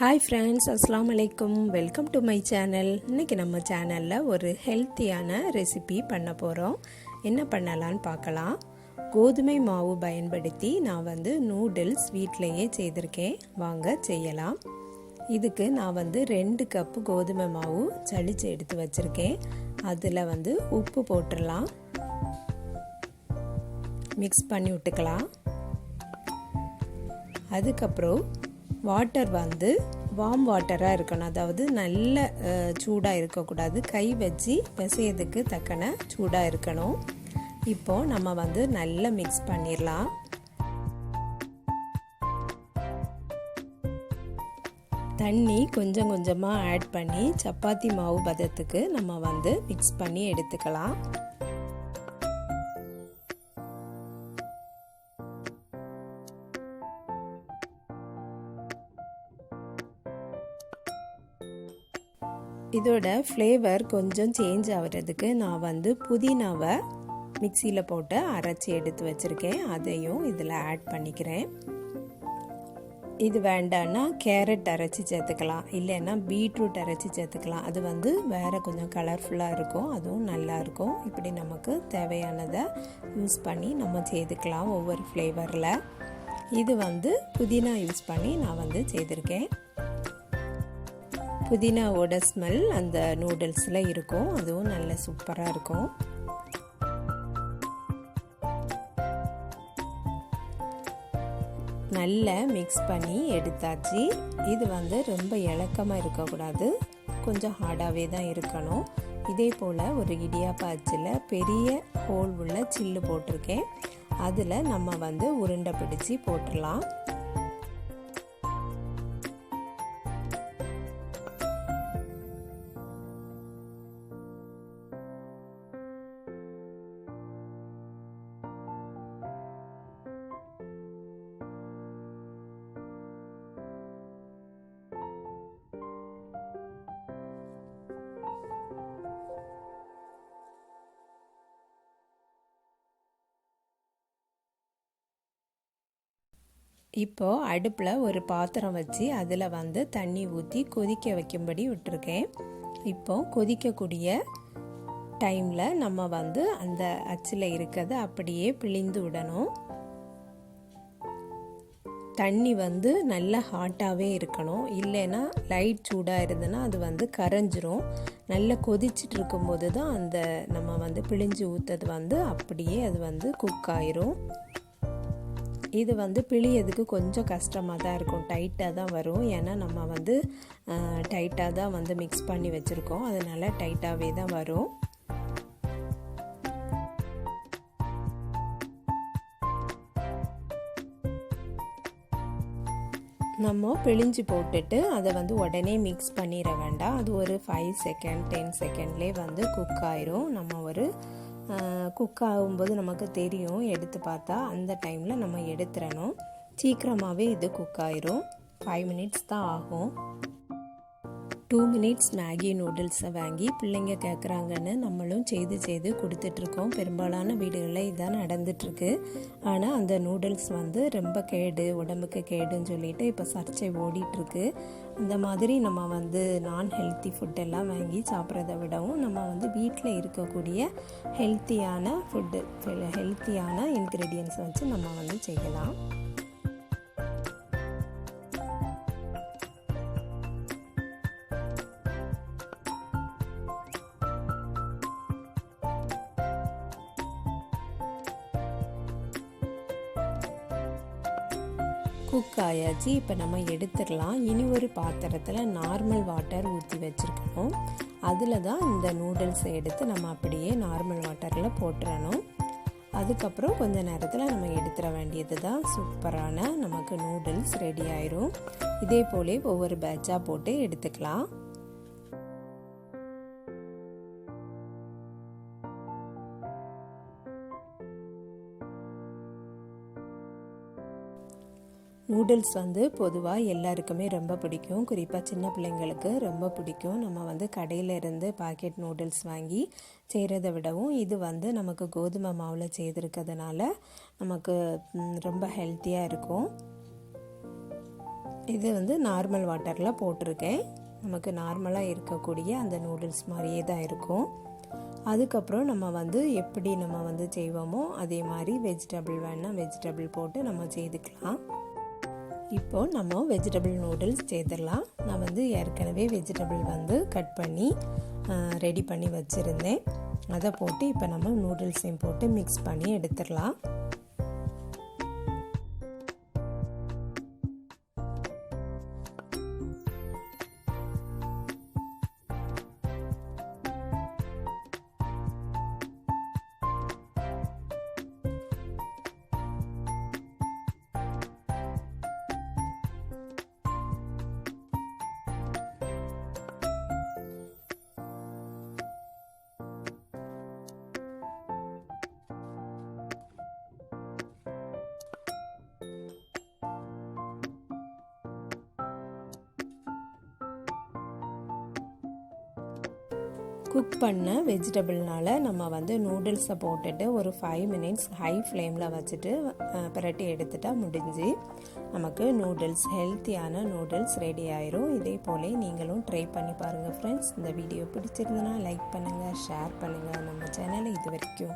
Hi friends, அஸ்ஸலாமு அலைக்கும். Welcome to my channel. இன்றைக்கி நம்ம சேனலில் ஒரு ஹெல்த்தியான ரெசிபி பண்ண போகிறோம். என்ன பண்ணலான்னு பார்க்கலாம். கோதுமை மாவு பயன்படுத்தி நான் நூடுல்ஸ் வீட்டிலையே செய்திருக்கேன். வாங்க செய்யலாம். இதுக்கு நான் 2 கப்பு கோதுமை மாவு சலிச்சு எடுத்து வச்சுருக்கேன். அதில் உப்பு போட்டுடலாம். மிக்ஸ் பண்ணி விட்டுக்கலாம். அதுக்கப்புறம் வாட்டர் வார்ம் வாட்டராக இருக்கணும். அதாவது நல்ல சூடாக இருக்கக்கூடாது. கை வச்சு பிசையதுக்கு தக்கன சூடாக இருக்கணும். இப்போது நம்ம நல்லா மிக்ஸ் பண்ணிடலாம். தண்ணி கொஞ்சம் கொஞ்சமாக ஆட் பண்ணி சப்பாத்தி மாவு பதத்துக்கு நம்ம மிக்ஸ் பண்ணி எடுத்துக்கலாம். இதோட ஃப்ளேவர் கொஞ்சம் சேஞ்ச் ஆகிறதுக்கு நான் புதினாவை மிக்சியில் போட்டு அரைச்சி எடுத்து வச்சுருக்கேன். அதையும் இதில் ஆட் பண்ணிக்கிறேன். இது வேண்டான்னா கேரட் அரைச்சி சேர்த்துக்கலாம், இல்லைன்னா பீட்ரூட் அரைச்சி சேர்த்துக்கலாம். அது வேறு கொஞ்சம் கலர்ஃபுல்லாக இருக்கும், அதுவும் நல்லாயிருக்கும். இப்படி நமக்கு தேவையானதை யூஸ் பண்ணி நம்ம செய்துக்கலாம் ஒவ்வொரு ஃப்ளேவரில். இது புதினா யூஸ் பண்ணி நான் செய்திருக்கேன். புதினாவோட ஸ்மெல் அந்த நூடுல்ஸில் இருக்கும், அதுவும் நல்ல சூப்பராக இருக்கும். நல்லா மிக்ஸ் பண்ணி எடுத்தாச்சு. இது ரொம்ப இளக்கமாக இருக்கக்கூடாது, கொஞ்சம் ஹார்டாகவே தான் இருக்கணும். இதே போல் ஒரு இடியாப்ப அச்சில் பெரிய ஹோல் உள்ள சில்லு போட்டிருக்கேன். அதில் நம்ம உருண்டை பிடிச்சி போட்டுடலாம். இப்போது அடுப்பில் ஒரு பாத்திரம் வச்சு அதில் தண்ணி ஊற்றி கொதிக்க வைக்கும்படி விட்டுருக்கேன். இப்போது கொதிக்கக்கூடிய டைமில் நம்ம அந்த அச்சில் இருக்கிறத அப்படியே பிழிந்து விடணும். தண்ணி நல்லா ஹாட்டாகவே இருக்கணும், இல்லைன்னா லைட் சூடாக இருந்ததுன்னா அது கரைஞ்சிரும். நல்லா கொதிச்சுட்டு இருக்கும்போது தான் அந்த நம்ம பிழிஞ்சு ஊற்றது அப்படியே அது குக் ஆயிரும். இது பிழியதுக்கு கொஞ்சம் கஷ்டமாக தான் இருக்கும், டைட்டாக தான் வரும். ஏன்னா நம்ம டைட்டாக தான் மிக்ஸ் பண்ணி வச்சுருக்கோம், அதனால் டைட்டாகவே தான் வரும். நம்ம பிழிஞ்சு போட்டுட்டு அதை உடனே மிக்ஸ் பண்ணிட வேண்டாம். அது ஒரு 5 செகண்ட் 10 செகண்ட்லேயே குக் ஆயிரும். நம்ம ஒரு குக் ஆகும்போது நமக்கு தெரியும், எடுத்து பார்த்தா அந்த டைமில் நம்ம எடுத்துடணும். சீக்கிரமாகவே இது குக் ஆயிரும். 5 மினிட்ஸ் தான் ஆகும். 2 மினிட்ஸ் மேகி நூடுல்ஸை வாங்கி பிள்ளைங்க கேட்குறாங்கன்னு நம்மளும் செய்து கொடுத்துட்ருக்கோம். பெரும்பாலான வீடுகளில் இதான் நடந்துட்டுருக்கு. ஆனால் அந்த நூடுல்ஸ் ரொம்ப கேடு, உடம்புக்கு கேடுன்னு சொல்லிட்டு இப்போ சர்ச்சை ஓடிட்டுருக்கு. அந்த மாதிரி நம்ம நான் ஹெல்த்தி ஃபுட்டெல்லாம் வாங்கி சாப்பிட்றத விடவும் நம்ம வீட்டில் இருக்கக்கூடிய ஹெல்த்தியான ஃபுட்டு, ஹெல்த்தியான இன்க்ரீடியன்ஸ் வச்சு நம்ம செய்யலாம். குக் ஆயாச்சு. இப்போ நம்ம எடுத்துடலாம். இனி ஒரு பாத்திரத்தில் நார்மல் வாட்டர் ஊற்றி வச்சுருக்கணும். அதில் தான் இந்த நூடுல்ஸை எடுத்து நம்ம அப்படியே நார்மல் வாட்டரில் போட்டுறணும். அதுக்கப்புறம் கொஞ்ச நேரத்தில் நம்ம எடுத்துட வேண்டியது தான். சூப்பரான நமக்கு நூடுல்ஸ் ரெடி ஆயிரும். இதே போலே ஒவ்வொரு பேட்சாக போட்டு எடுத்துக்கலாம். நூடுல்ஸ் பொதுவாக எல்லாருக்குமே ரொம்ப பிடிக்கும், குறிப்பாக சின்ன பிள்ளைங்களுக்கு ரொம்ப பிடிக்கும். நம்ம கடையில் இருந்து பாக்கெட் நூடுல்ஸ் வாங்கி செய்கிறத விடவும் இது நமக்கு கோதுமை மாவில் செய்திருக்கிறதுனால நமக்கு ரொம்ப ஹெல்த்தியாக இருக்கும். இது வந்து நார்மல் வாட்டரில் போட்டிருக்கேன். நமக்கு நார்மலாக இருக்கக்கூடிய அந்த நூடுல்ஸ் மாதிரியே தான் இருக்கும். அதுக்கப்புறம் நம்ம வந்து எப்படி நம்ம வந்து செய்வோமோ அதே மாதிரி வெஜிடபிள் வேணால் வெஜிடபிள் போட்டு நம்ம செய்துக்கலாம். இப்போது நம்ம வெஜிடபிள் நூடுல்ஸ் செய்திடலாம். நான் வந்து ஏற்கனவே வெஜிடபிள் வந்து கட் பண்ணி ரெடி பண்ணி வச்சுருந்தேன். அதை போட்டு இப்போ நம்ம நூடுல்ஸையும் போட்டு மிக்ஸ் பண்ணி எடுத்துடலாம். குக் பண்ண வெஜிடபிள்னால் நம்ம வந்து நூடுல்ஸை போட்டுட்டு ஒரு 5 மினிட்ஸ் ஹை ஃப்ளேமில் வச்சுட்டு பிரட்டி எடுத்துட்டால் முடிஞ்சு நமக்கு நூடுல்ஸ் ஹெல்த்தியான நூடுல்ஸ் ரெடி ஆயிரும். இதே போல் நீங்களும் ட்ரை பண்ணி பாருங்கள் ஃப்ரெண்ட்ஸ். இந்த வீடியோ பிடிச்சிருந்ததுன்னா லைக் பண்ணுங்கள், ஷேர் பண்ணுங்கள். நம்ம சேனலை இது வரைக்கும்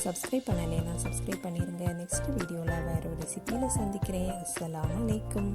சப்ஸ்கிரைப் பண்ணலைன்னா சப்ஸ்கிரைப் பண்ணிடுங்க. நெக்ஸ்ட் வீடியோவில் வேறு ஒரு ரெசிபியில் சந்திக்கிறேன். அஸ்ஸலாமு அலைக்கும்.